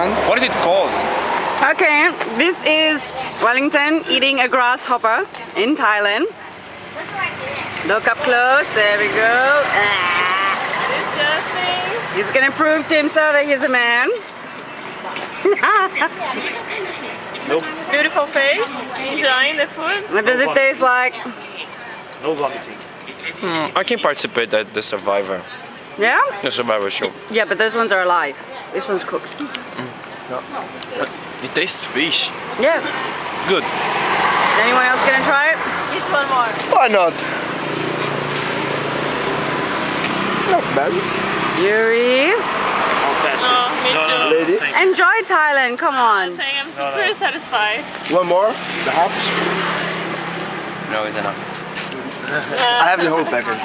man. What is it called? Okay, this is Wellington eating a grasshopper in Thailand. Look up close, there we go. Disgusting. He's gonna prove to himself that he's a man. Nope. Beautiful face. Enjoying the food. What does it taste like? No vomiting. I can participate at the Survivor. Yeah? The Survivor show. Yeah, but those ones are alive. This one's cooked. It tastes fish. Yeah. Good. Anyone else gonna try it? Eat one more. Why not? Not bad. Yuri. I'll pass No, me too. Lady. Enjoy Thailand, come on. I think I'm super satisfied. One more, perhaps. No, it's enough. I have the whole packet.